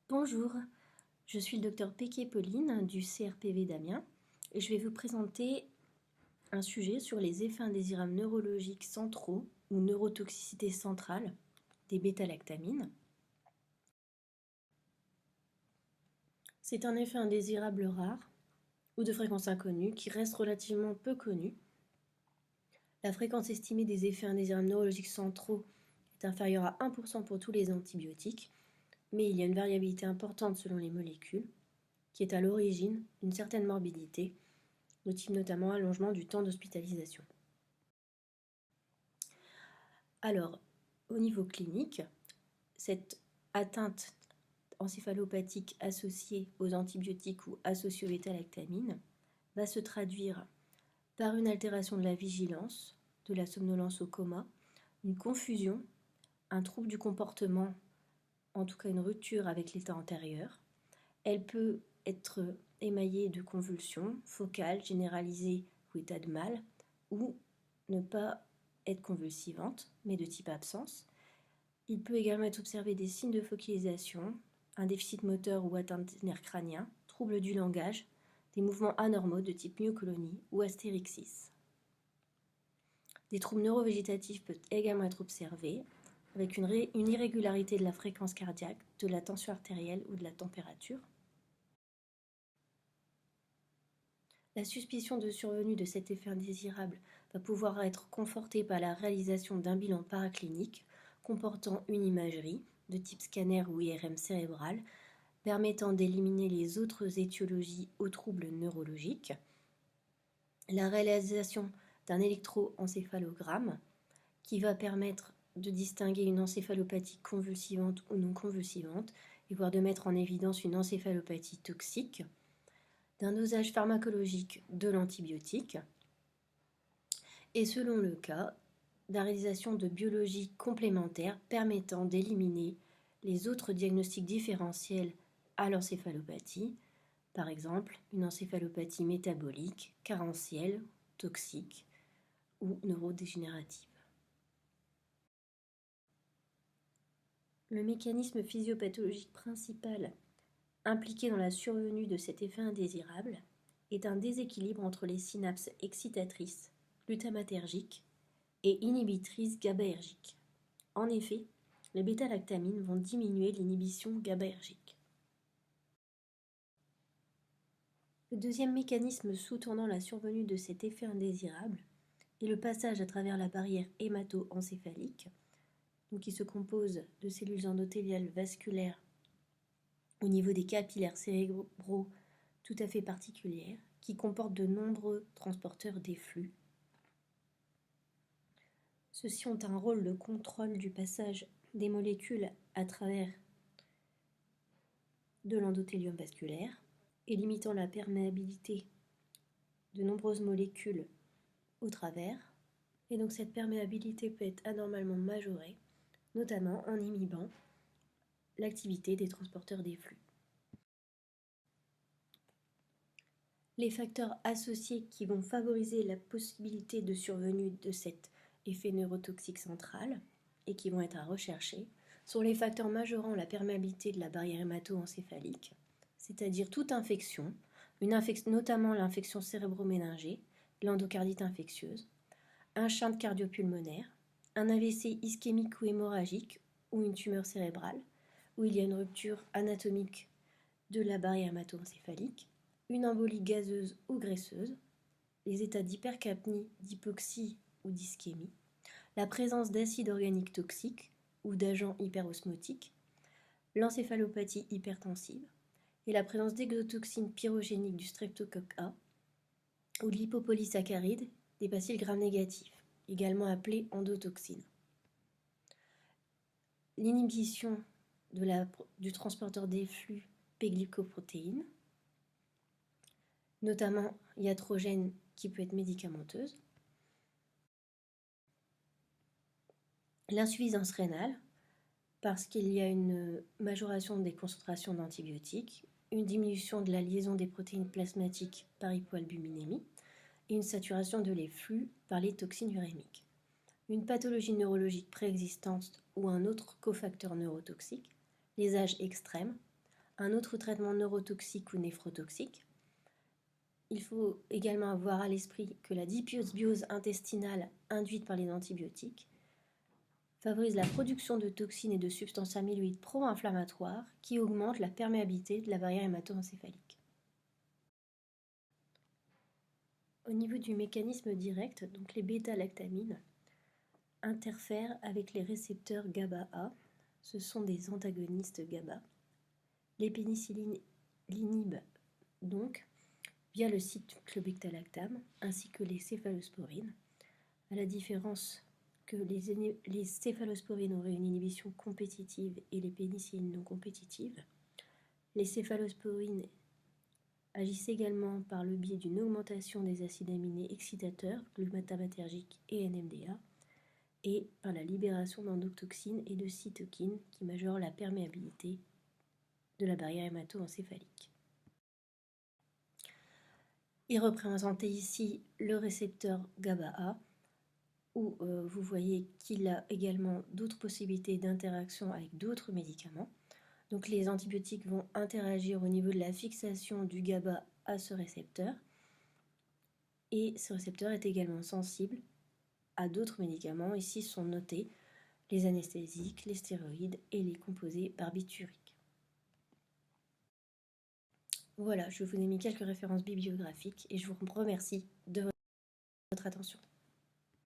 Bonjour, je suis le docteur Péquier-Pauline du CRPV d'Amiens et je vais vous présenter un sujet sur les effets indésirables neurologiques centraux ou neurotoxicité centrale des bêta-lactamines. C'est un effet indésirable rare ou de fréquence inconnue qui reste relativement peu connu. La fréquence estimée des effets indésirables neurologiques centraux est inférieure à 1% pour tous les antibiotiques, mais il y a une variabilité importante selon les molécules qui est à l'origine d'une certaine morbidité, de type notamment allongement du temps d'hospitalisation. Alors, au niveau clinique, cette atteinte encéphalopathique associée aux antibiotiques ou associée aux bêta-lactamines va se traduire par une altération de la vigilance, de la somnolence au coma, une confusion, un trouble du comportement, en tout cas une rupture avec l'état antérieur. Elle peut être émaillée de convulsions focales, généralisées ou état de mal, ou ne pas être convulsivante, mais de type absence. Il peut également être observé des signes de focalisation, un déficit moteur ou atteinte des nerfs crâniens, troubles du langage, des mouvements anormaux de type myoclonie ou astérixis. Des troubles neurovégétatifs peuvent également être observés, avec une irrégularité de la fréquence cardiaque, de la tension artérielle ou de la température. La suspicion de survenue de cet effet indésirable va pouvoir être confortée par la réalisation d'un bilan paraclinique comportant une imagerie de type scanner ou IRM cérébral permettant d'éliminer les autres étiologies aux troubles neurologiques, la réalisation d'un électroencéphalogramme qui va permettre de distinguer une encéphalopathie convulsivante ou non convulsivante et voire de mettre en évidence une encéphalopathie toxique, d'un dosage pharmacologique de l'antibiotique et selon le cas, la réalisation de biologie complémentaire permettant d'éliminer les autres diagnostics différentiels à l'encéphalopathie, par exemple une encéphalopathie métabolique, carentielle, toxique ou neurodégénérative. Le mécanisme physiopathologique principal impliqué dans la survenue de cet effet indésirable est un déséquilibre entre les synapses excitatrices glutamatergiques et inhibitrices GABAergiques. En effet, les bêta-lactamines vont diminuer l'inhibition GABAergique. Le deuxième mécanisme sous-tendant la survenue de cet effet indésirable est le passage à travers la barrière hémato-encéphalique, qui se compose de cellules endothéliales vasculaires au niveau des capillaires cérébraux tout à fait particulières, qui comportent de nombreux transporteurs d'efflux. Ceux-ci ont un rôle de contrôle du passage des molécules à travers de l'endothélium vasculaire et limitant la perméabilité de nombreuses molécules au travers. Et donc cette perméabilité peut être anormalement majorée, notamment en inhibant l'activité des transporteurs des flux. Les facteurs associés qui vont favoriser la possibilité de survenue de cet effet neurotoxique central et qui vont être à rechercher sont les facteurs majorant la perméabilité de la barrière hémato-encéphalique, c'est-à-dire toute infection, notamment l'infection cérébro-méningée, l'endocardite infectieuse, un shunt cardiopulmonaire, un AVC ischémique ou hémorragique ou une tumeur cérébrale, où il y a une rupture anatomique de la barrière hémato-encéphalique, une embolie gazeuse ou graisseuse, les états d'hypercapnie, d'hypoxie ou d'ischémie, la présence d'acide organique toxique ou d'agents hyperosmotiques, l'encéphalopathie hypertensive et la présence d'exotoxines pyrogéniques du streptocoque A ou de l'hypopolysaccaride des bacilles gram négatifs, également appelés endotoxines. L'inhibition du transporteur des flux P-glycoprotéines, notamment iatrogène qui peut être médicamenteuse, l'insuffisance rénale, parce qu'il y a une majoration des concentrations d'antibiotiques, une diminution de la liaison des protéines plasmatiques par hypoalbuminémie et une saturation de les flux par les toxines urémiques. Une pathologie neurologique préexistante ou un autre cofacteur neurotoxique, les âges extrêmes, un autre traitement neurotoxique ou néphrotoxique. Il faut également avoir à l'esprit que la dysbiose intestinale induite par les antibiotiques favorise la production de toxines et de substances amyloïdes pro-inflammatoires qui augmentent la perméabilité de la barrière hémato-encéphalique. Au niveau du mécanisme direct, donc les bêta-lactamines interfèrent avec les récepteurs GABA-A. Ce sont des antagonistes GABA. Les pénicillines l'inhibent donc via le cyclobectalactame ainsi que les céphalosporines. À la différence que les céphalosporines auraient une inhibition compétitive et les pénicillines non compétitives, les céphalosporines agissent également par le biais d'une augmentation des acides aminés excitateurs, glutamatergiques et NMDA, et par la libération d'endotoxines et de cytokines qui majorent la perméabilité de la barrière hémato-encéphalique. Il représentait ici le récepteur GABA-A, où vous voyez qu'il a également d'autres possibilités d'interaction avec d'autres médicaments. Donc les antibiotiques vont interagir au niveau de la fixation du GABA à ce récepteur, et ce récepteur est également sensible à d'autres médicaments. Ici sont notés les anesthésiques, les stéroïdes et les composés barbituriques. Voilà, je vous ai mis quelques références bibliographiques et je vous remercie de votre attention.